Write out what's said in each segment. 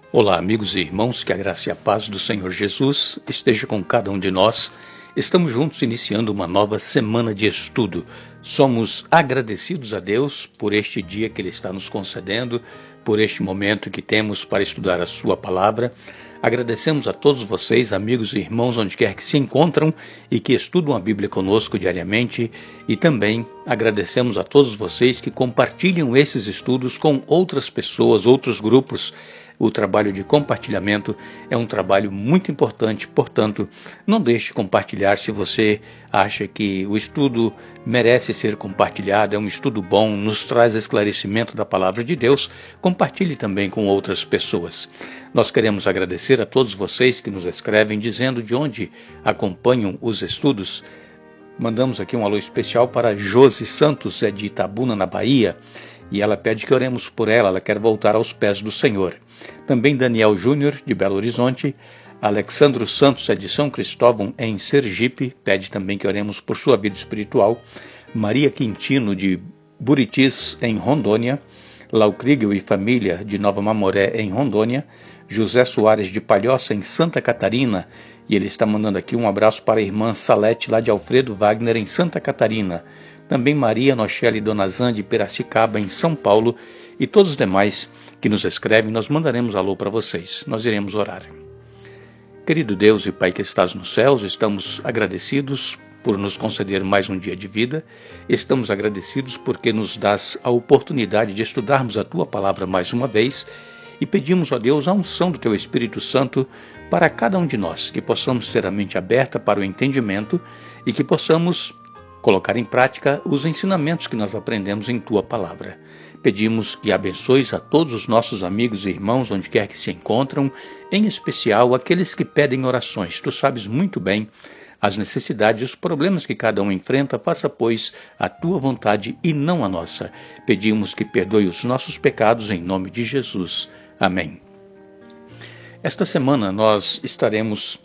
Olá, amigos e irmãos, que a graça e a paz do Senhor Jesus esteja com cada um de nós. Estamos juntos iniciando uma nova semana de estudo. Somos agradecidos a Deus por este dia que Ele está nos concedendo, por este momento que temos para estudar a Sua Palavra. Agradecemos a todos vocês, amigos e irmãos, onde quer que se encontram e que estudam a Bíblia conosco diariamente. E também agradecemos a todos vocês que compartilham esses estudos com outras pessoas, outros grupos. O trabalho de compartilhamento é um trabalho muito importante, portanto, não deixe de compartilhar se você acha que o estudo merece ser compartilhado, é um estudo bom, nos traz esclarecimento da palavra de Deus, compartilhe também com outras pessoas. Nós queremos agradecer a todos vocês que nos escrevem dizendo de onde acompanham os estudos. Mandamos aqui um alô especial para Josi Santos, de Itabuna, na Bahia, e ela pede que oremos por ela, ela quer voltar aos pés do Senhor. Também Daniel Júnior, de Belo Horizonte, Alexandro Santos, de São Cristóvão, em Sergipe, pede também que oremos por sua vida espiritual. Maria Quintino, de Buritis, em Rondônia, Laucrigel e família, de Nova Mamoré, em Rondônia, José Soares, de Palhoça, em Santa Catarina, e ele está mandando aqui um abraço para a irmã Salete, lá de Alfredo Wagner, em Santa Catarina. Também Maria Nochelle Donazan, de Piracicaba, em São Paulo, e todos os demais que nos escrevem, nós mandaremos alô para vocês. Nós iremos orar. Querido Deus e Pai que estás nos céus, estamos agradecidos por nos conceder mais um dia de vida. Estamos agradecidos porque nos dás a oportunidade de estudarmos a Tua Palavra mais uma vez e pedimos, ó Deus, a unção do Teu Espírito Santo para cada um de nós, que possamos ter a mente aberta para o entendimento e que possamos colocar em prática os ensinamentos que nós aprendemos em Tua Palavra. Pedimos que abençoes a todos os nossos amigos e irmãos, onde quer que se encontram, em especial aqueles que pedem orações. Tu sabes muito bem as necessidades e os problemas que cada um enfrenta, faça, pois, a Tua vontade e não a nossa. Pedimos que perdoe os nossos pecados em nome de Jesus. Amém. Esta semana nós estaremos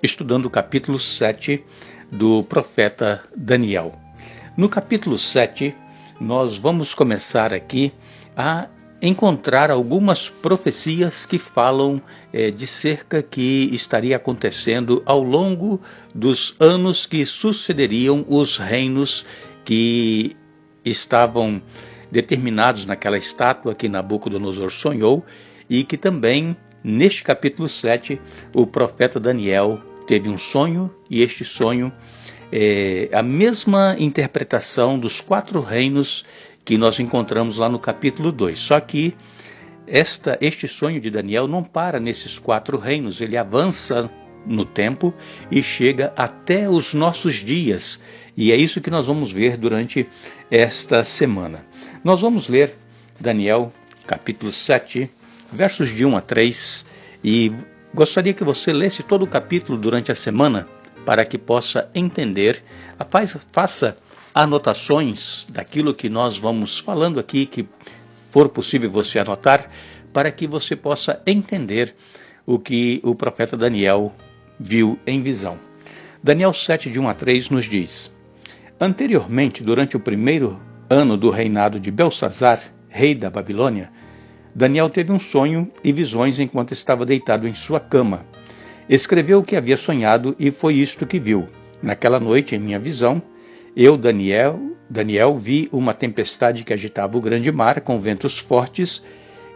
estudando o capítulo 7 do profeta Daniel. No capítulo 7, nós vamos começar aqui a encontrar algumas profecias que falam de cerca que estaria acontecendo ao longo dos anos que sucederiam os reinos que estavam determinados naquela estátua que Nabucodonosor sonhou e que também, neste capítulo 7, o profeta Daniel teve um sonho, e este sonho é a mesma interpretação dos 4 reinos que nós encontramos lá no capítulo 2. Só que este sonho de Daniel não para nesses 4 reinos, ele avança no tempo e chega até os nossos dias. E é isso que nós vamos ver durante esta semana. Nós vamos ler Daniel, capítulo 7, versos de 1 a 3, e gostaria que você lesse todo o capítulo durante a semana para que possa entender. Faça anotações daquilo que nós vamos falando aqui, que for possível você anotar, para que você possa entender o que o profeta Daniel viu em visão. Daniel 7, de 1 a 3, nos diz: Anteriormente, durante o primeiro ano do reinado de Belsazar, rei da Babilônia, Daniel teve um sonho e visões enquanto estava deitado em sua cama. Escreveu o que havia sonhado e foi isto que viu. Naquela noite, em minha visão, eu, Daniel, vi uma tempestade que agitava o grande mar com ventos fortes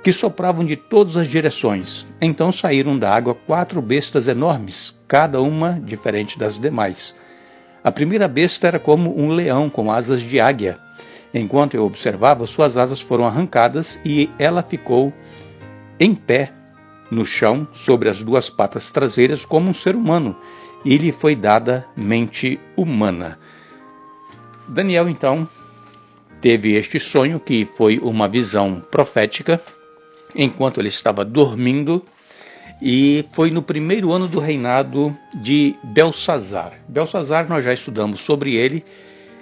que sopravam de todas as direções. Então saíram da água 4 bestas enormes, cada uma diferente das demais. A primeira besta era como um leão com asas de águia. Enquanto eu observava, suas asas foram arrancadas e ela ficou em pé no chão, sobre as 2 patas traseiras, como um ser humano, e lhe foi dada mente humana. Daniel, então, teve este sonho, que foi uma visão profética, enquanto ele estava dormindo, e foi no primeiro ano do reinado de Belsazar. Belsazar, nós já estudamos sobre ele.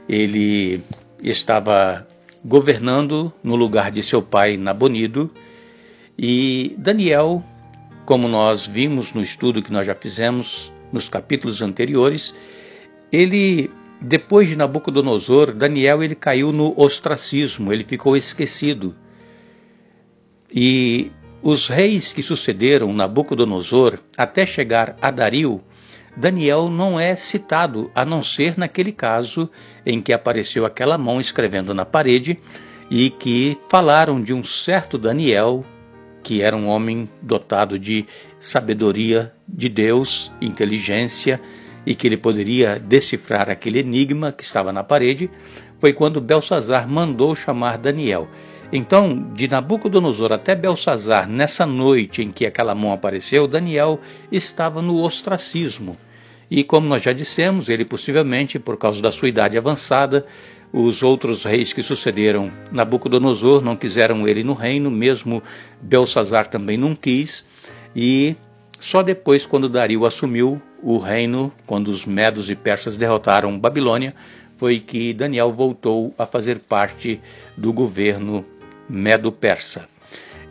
Ele estava governando no lugar de seu pai Nabonido, e Daniel, como nós vimos no estudo que nós já fizemos nos capítulos anteriores, depois de Nabucodonosor, Daniel ele caiu no ostracismo, ele ficou esquecido. E os reis que sucederam Nabucodonosor até chegar a Dario, Daniel não é citado, a não ser naquele caso em que apareceu aquela mão escrevendo na parede e que falaram de um certo Daniel, que era um homem dotado de sabedoria de Deus, inteligência, e que ele poderia decifrar aquele enigma que estava na parede. Foi quando Belsazar mandou chamar Daniel. Então, de Nabucodonosor até Belsazar, nessa noite em que aquela mão apareceu, Daniel estava no ostracismo. E como nós já dissemos, ele possivelmente, por causa da sua idade avançada, os outros reis que sucederam Nabucodonosor não quiseram ele no reino, mesmo Belsazar também não quis, e só depois, quando Dario assumiu o reino, quando os medos e persas derrotaram Babilônia, foi que Daniel voltou a fazer parte do governo medo-persa.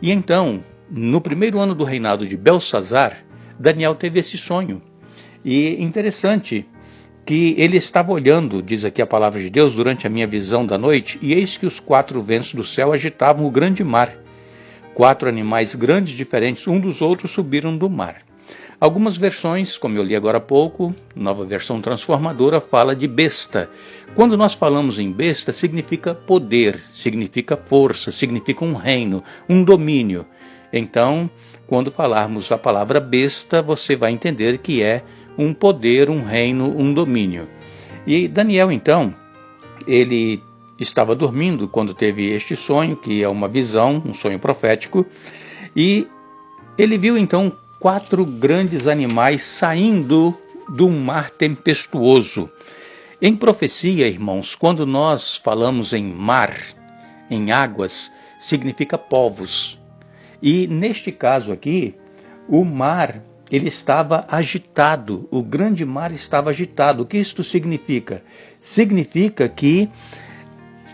E então, no primeiro ano do reinado de Belsazar, Daniel teve esse sonho. E interessante que ele estava olhando, diz aqui a palavra de Deus, durante a minha visão da noite, e eis que os 4 ventos do céu agitavam o grande mar. 4 animais grandes, diferentes um dos outros, subiram do mar. Algumas versões, como eu li agora há pouco, nova versão transformadora, fala de besta. Quando nós falamos em besta, significa poder, significa força, significa um reino, um domínio. Então, quando falarmos a palavra besta, você vai entender que é um poder, um reino, um domínio. E Daniel, então, ele estava dormindo quando teve este sonho, que é uma visão, um sonho profético, e ele viu então 4 grandes animais saindo do mar tempestuoso. Em profecia, irmãos, quando nós falamos em mar, em águas, significa povos. E neste caso aqui, o mar, ele estava agitado, o grande mar estava agitado. O que isto significa? Significa que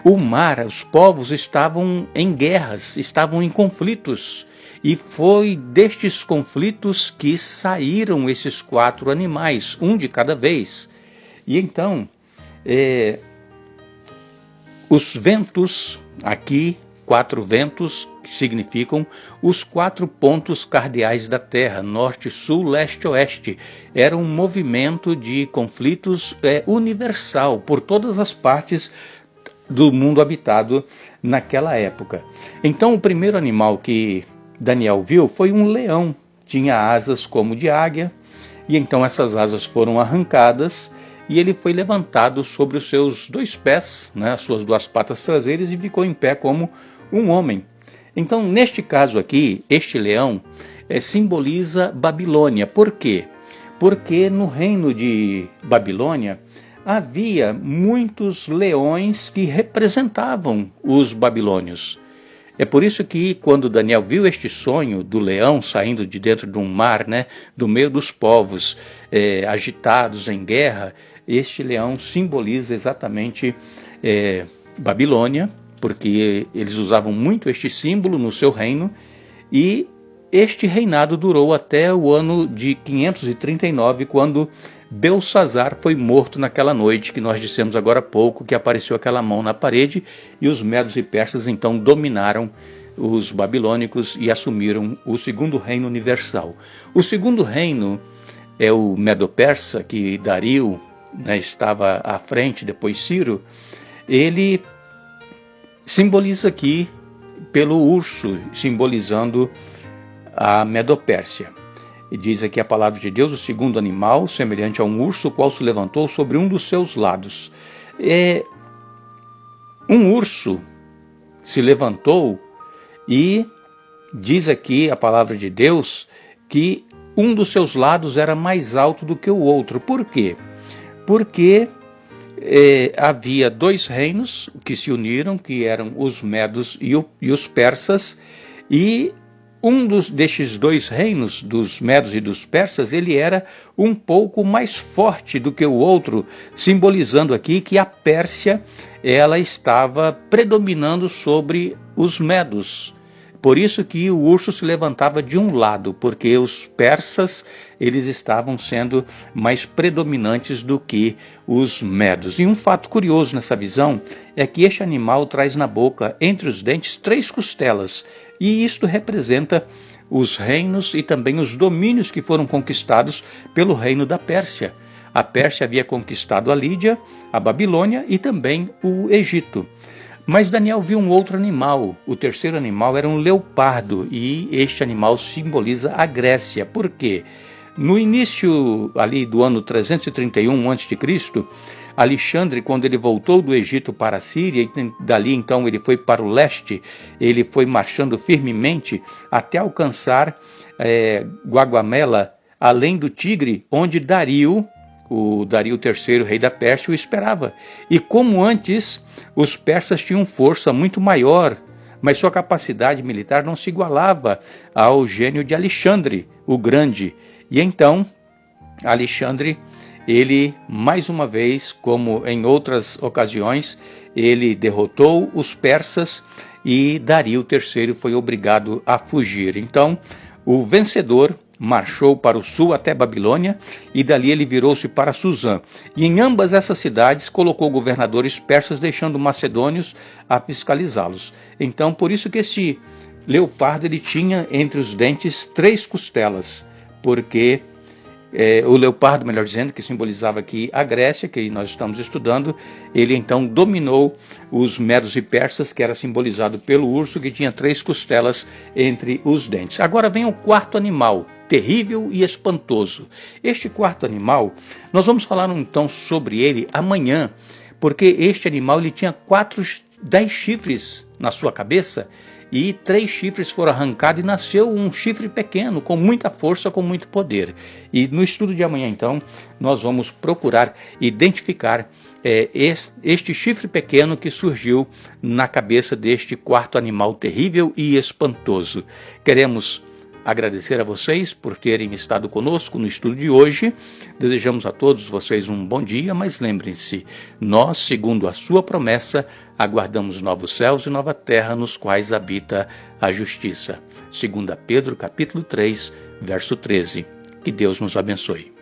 o mar, os povos estavam em guerras, estavam em conflitos. E foi destes conflitos que saíram esses 4 animais, um de cada vez. E então, os ventos, aqui, 4 ventos, que significam os 4 pontos cardeais da Terra, norte, sul, leste, oeste. Era um movimento de conflitos universal, por todas as partes do mundo habitado naquela época. Então, o primeiro animal que Daniel viu foi um leão, tinha asas como de águia, e então essas asas foram arrancadas e ele foi levantado sobre os seus 2 pés, as suas 2 patas traseiras, e ficou em pé como um homem. Então, neste caso aqui, este leão simboliza Babilônia. Por quê? Porque no reino de Babilônia havia muitos leões que representavam os babilônios. É por isso que quando Daniel viu este sonho do leão saindo de dentro de um mar, do meio dos povos agitados em guerra, este leão simboliza exatamente Babilônia, porque eles usavam muito este símbolo no seu reino, e este reinado durou até o ano de 539, quando Belsazar foi morto naquela noite que nós dissemos agora há pouco, que apareceu aquela mão na parede, e os medos e persas então dominaram os babilônicos e assumiram o segundo reino universal. O segundo reino é o medo-persa, que Dario estava à frente, depois Ciro. Ele simboliza aqui pelo urso, simbolizando a Medopérsia. E diz aqui a palavra de Deus: o segundo animal, semelhante a um urso, o qual se levantou sobre um dos seus lados. Um urso se levantou, e diz aqui a palavra de Deus que um dos seus lados era mais alto do que o outro. Por quê? Porque havia 2 reinos que se uniram, que eram os medos e os persas, e destes 2 reinos, dos medos e dos persas, ele era um pouco mais forte do que o outro, simbolizando aqui que a Pérsia ela estava predominando sobre os medos. Por isso que o urso se levantava de um lado, porque os persas eles estavam sendo mais predominantes do que os medos. E um fato curioso nessa visão é que este animal traz na boca, entre os dentes, 3 costelas. E isto representa os reinos e também os domínios que foram conquistados pelo reino da Pérsia. A Pérsia havia conquistado a Lídia, a Babilônia e também o Egito. Mas Daniel viu um outro animal. O terceiro animal era um leopardo, e este animal simboliza a Grécia. Por quê? No início ali do ano 331 a.C., Alexandre, quando ele voltou do Egito para a Síria, e dali então ele foi para o leste, ele foi marchando firmemente até alcançar Guagamela, além do Tigre, onde o Dario III, rei da Pérsia, o esperava. E como antes, os persas tinham força muito maior, mas sua capacidade militar não se igualava ao gênio de Alexandre, o Grande. E então, Alexandre, ele, mais uma vez, como em outras ocasiões, ele derrotou os persas e Dario III foi obrigado a fugir. Então, o vencedor marchou para o sul até Babilônia e dali ele virou-se para Suzã. E em ambas essas cidades colocou governadores persas, deixando macedônios a fiscalizá-los. Então, por isso que esse leopardo ele tinha entre os dentes 3 costelas, porque o leopardo, melhor dizendo, que simbolizava aqui a Grécia, que nós estamos estudando, ele então dominou os medos e persas, que era simbolizado pelo urso, que tinha 3 costelas entre os dentes. Agora vem o quarto animal, terrível e espantoso. Este quarto animal, nós vamos falar então sobre ele amanhã, porque este animal ele tinha 10 chifres na sua cabeça, e 3 chifres foram arrancados e nasceu um chifre pequeno, com muita força, com muito poder. E no estudo de amanhã, então, nós vamos procurar identificar este chifre pequeno que surgiu na cabeça deste quarto animal terrível e espantoso. Queremos agradecer a vocês por terem estado conosco no estudo de hoje. Desejamos a todos vocês um bom dia, mas lembrem-se, nós, segundo a sua promessa, aguardamos novos céus e nova terra nos quais habita a justiça. 2 Pedro, capítulo 3, verso 13. Que Deus nos abençoe.